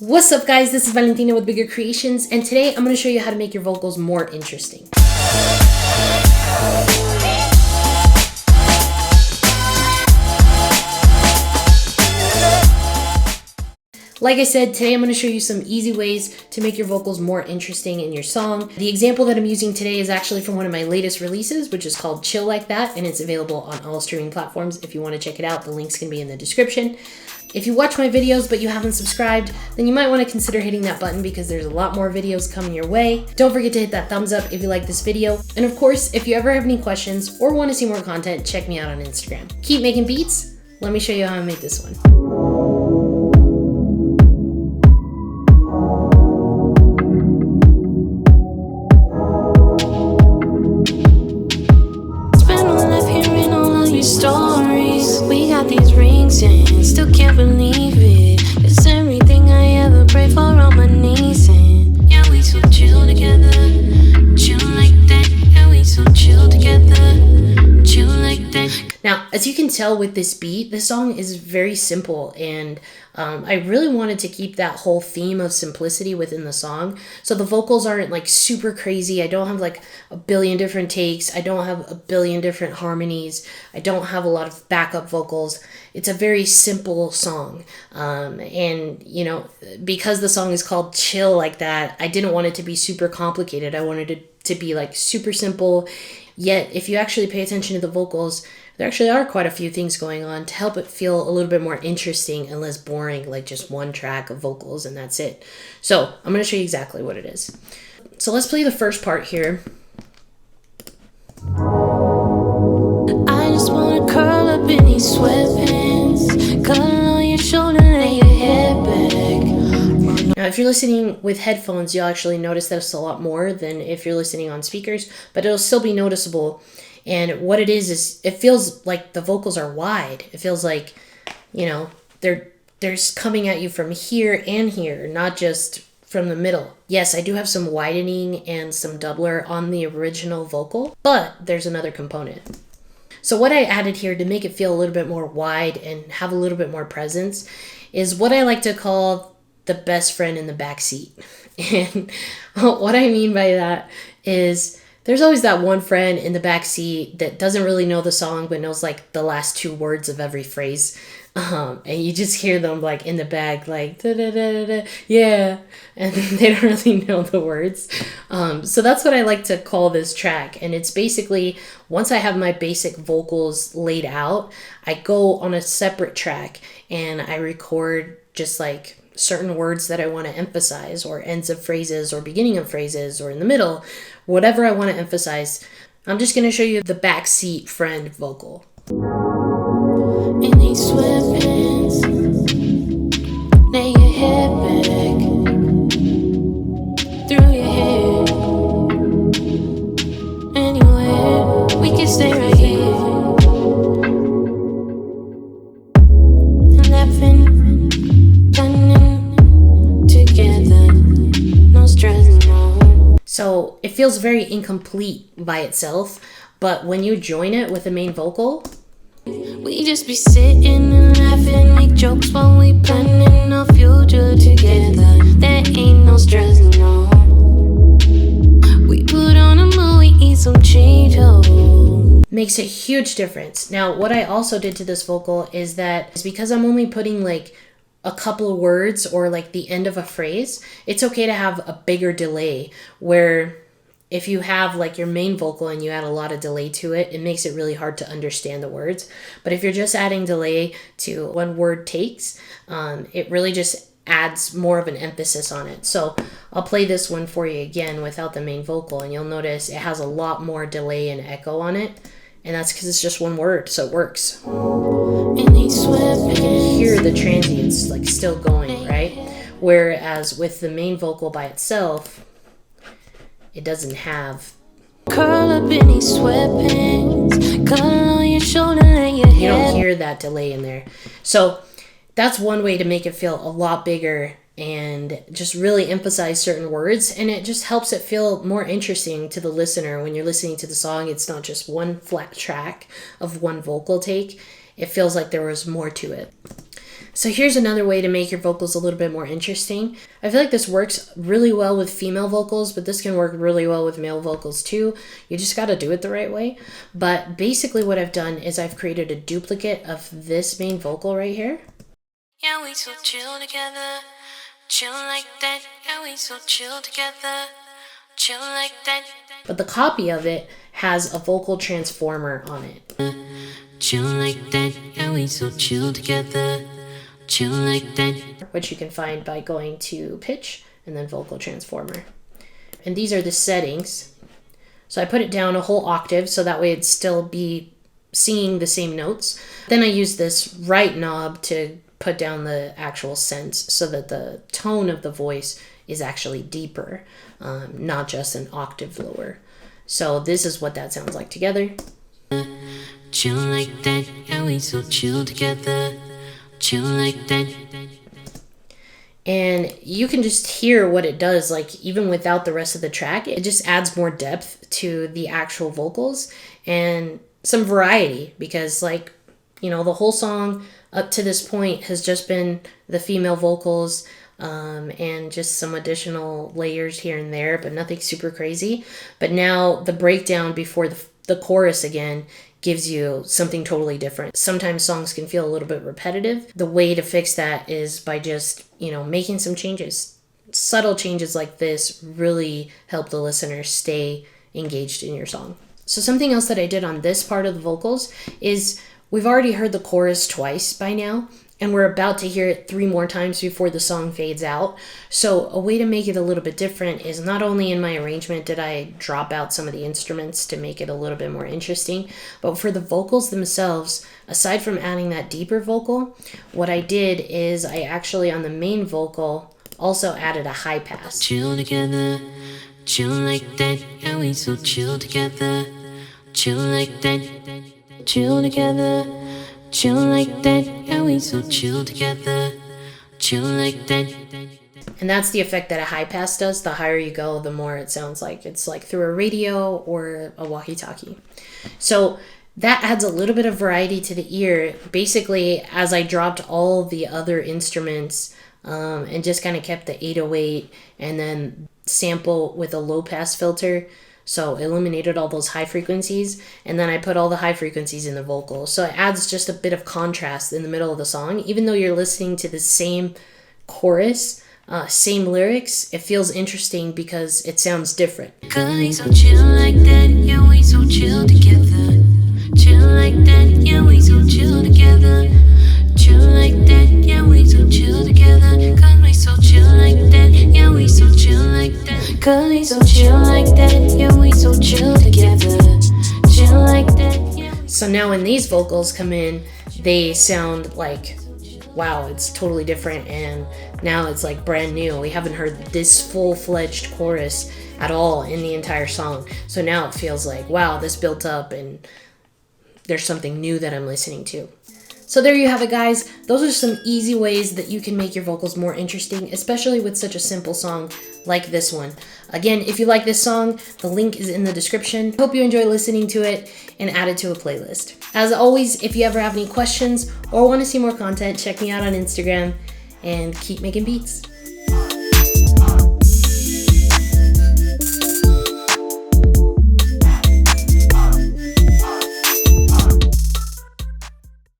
What's up guys, this is Valentina with Bigger Creations, and today I'm going to show you how to make your vocals more interesting. Like I said, today I'm going to show you some easy ways to make your vocals more interesting in your song. The example that I'm using today is actually from one of my latest releases, which is called Chill Like That, and it's available on all streaming platforms. If you want to check it out, the links can be in the description. If you watch my videos but you haven't subscribed, then you might want to consider hitting that button because there's a lot more videos coming your way. Don't forget to hit that thumbs up if you like this video. And of course, if you ever have any questions or want to see more content, check me out on Instagram. Keep making beats. Let me show you how I made this one. Stories, we got these rings and still can't believe it. It's everything I ever prayed for on my knees, and yeah, we so chill together, chill like that. Yeah, we so chill together, chill like that. Now, as you can tell with this beat, this song is very simple, and I really wanted to keep that whole theme of simplicity within the song. So the vocals aren't like super crazy. I don't have like a billion different takes. I don't have a billion different harmonies. I don't have a lot of backup vocals. It's a very simple song. And, you know, because the song is called Chill Like That, I didn't want it to be super complicated. I wanted it to be like super simple. Yet, if you actually pay attention to the vocals, there actually are quite a few things going on to help it feel a little bit more interesting and less boring, like just one track of vocals and that's it. So I'm going to show you exactly what it is. So let's play the first part here. I just wanna curl up in these sweatpants, cuddle on your shoulder, lay your head back. Now, if you're listening with headphones, you'll actually notice this a lot more than if you're listening on speakers, but it'll still be noticeable. And what it is it feels like the vocals are wide. It feels like, you know, they're coming at you from here and here, not just from the middle. Yes, I do have some widening and some doubler on the original vocal, but there's another component. So what I added here to make it feel a little bit more wide and have a little bit more presence is what I like to call the best friend in the back seat. And what I mean by that is there's always that one friend in the back seat that doesn't really know the song but knows like the last two words of every phrase. And you just hear them like in the back like da da da da, yeah, and they don't really know the words. So that's what I like to call this track. And it's basically, once I have my basic vocals laid out, I go on a separate track and I record just like certain words that I want to emphasize, or ends of phrases, or beginning of phrases, or in the middle, whatever I want to emphasize. I'm just going to show you the backseat friend vocal. In these sweatpants, lay your head back, through your hair. Anywhere, we can stay right here, laughing, running together, no stress, no. So it feels very incomplete by itself, but when you join it with the main vocal, we just be sitting and laughing, make jokes while we planning our future together. There ain't no stress, no. We put on a movie, eat some Cheetos. makes a huge difference. Now, what I also did to this vocal is that it's because I'm only putting like a couple of words or like the end of a phrase, it's okay to have a bigger delay, where if you have like your main vocal and you add a lot of delay to it, it makes it really hard to understand the words. But if you're just adding delay to one word takes, it really just adds more of an emphasis on it. So I'll play this one for you again without the main vocal, and you'll notice it has a lot more delay and echo on it. And that's because it's just one word, so it works. You can hear the transients like still going, right? Whereas with the main vocal by itself, it doesn't have. Curl up in these sweatpants, cuddle on your shoulder, lay your head. You don't hear that delay in there. So that's one way to make it feel a lot bigger and just really emphasize certain words, and it just helps it feel more interesting to the listener. When you're listening to the song, it's not just one flat track of one vocal take. It feels like there was more to it. So here's another way to make your vocals a little bit more interesting. I feel like this works really well with female vocals, but this can work really well with male vocals too. You just got to do it the right way. But basically what I've done is I've created a duplicate of this main vocal right here. Yeah, we so chill together, chill like that. Yeah, we so chill together, chill like that. But the copy of it has a vocal transformer on it. Chill like that. Yeah, we so chill together, chill like that. Which you can find by going to pitch and then vocal transformer. And these are the settings. So I put it down a whole octave so that way it'd still be singing the same notes. Then I use this right knob to put down the actual sense so that the tone of the voice is actually deeper, not just an octave lower. So this is what that sounds like together. Chill like that, yeah, we so chill together, chill like that. And you can just hear what it does, like even without the rest of the track, it just adds more depth to the actual vocals and some variety, because like, you know, the whole song up to this point has just been the female vocals and just some additional layers here and there, but nothing super crazy. But now the breakdown before the chorus again gives you something totally different. Sometimes songs can feel a little bit repetitive. The way to fix that is by just, you know, making some changes. Subtle changes like this really help the listener stay engaged in your song. So something else that I did on this part of the vocals is we've already heard the chorus twice by now, and we're about to hear it 3 more times before the song fades out. So a way to make it a little bit different is not only in my arrangement did I drop out some of the instruments to make it a little bit more interesting, but for the vocals themselves, aside from adding that deeper vocal, what I did is I actually on the main vocal also added a high pass. Chill together, chill like that, yeah, we so chill together, chill like that, chill together, chill like that, yeah, we so chill together, chill like that. And that's the effect that a high pass does. The higher you go, the more it sounds like it's like through a radio or a walkie-talkie. So that adds a little bit of variety to the ear. Basically, as I dropped all the other instruments and just kind of kept the 808 and then sample with a low pass filter, so eliminated all those high frequencies, and then I put all the high frequencies in the vocal. So it adds just a bit of contrast in the middle of the song. Even though you're listening to the same chorus, same lyrics, it feels interesting because it sounds different. Cause we so chill like that, yeah, we so chill together, chill like that, yeah, we so chill together, chill like that, yeah, we so chill together. Cause we so chill like that, yeah, we so chill like that. Cause we so chill like that, yeah, we so chill together, chill like that, yeah. So now when these vocals come in, they sound like, wow, it's totally different, and now it's like brand new. We haven't heard this full-fledged chorus at all in the entire song. So now it feels like, wow, this built up and there's something new that I'm listening to. So there you have it, guys. Those are some easy ways that you can make your vocals more interesting, especially with such a simple song like this one. Again, if you like this song, the link is in the description. Hope you enjoy listening to it and add it to a playlist. As always, if you ever have any questions or want to see more content, check me out on Instagram and keep making beats.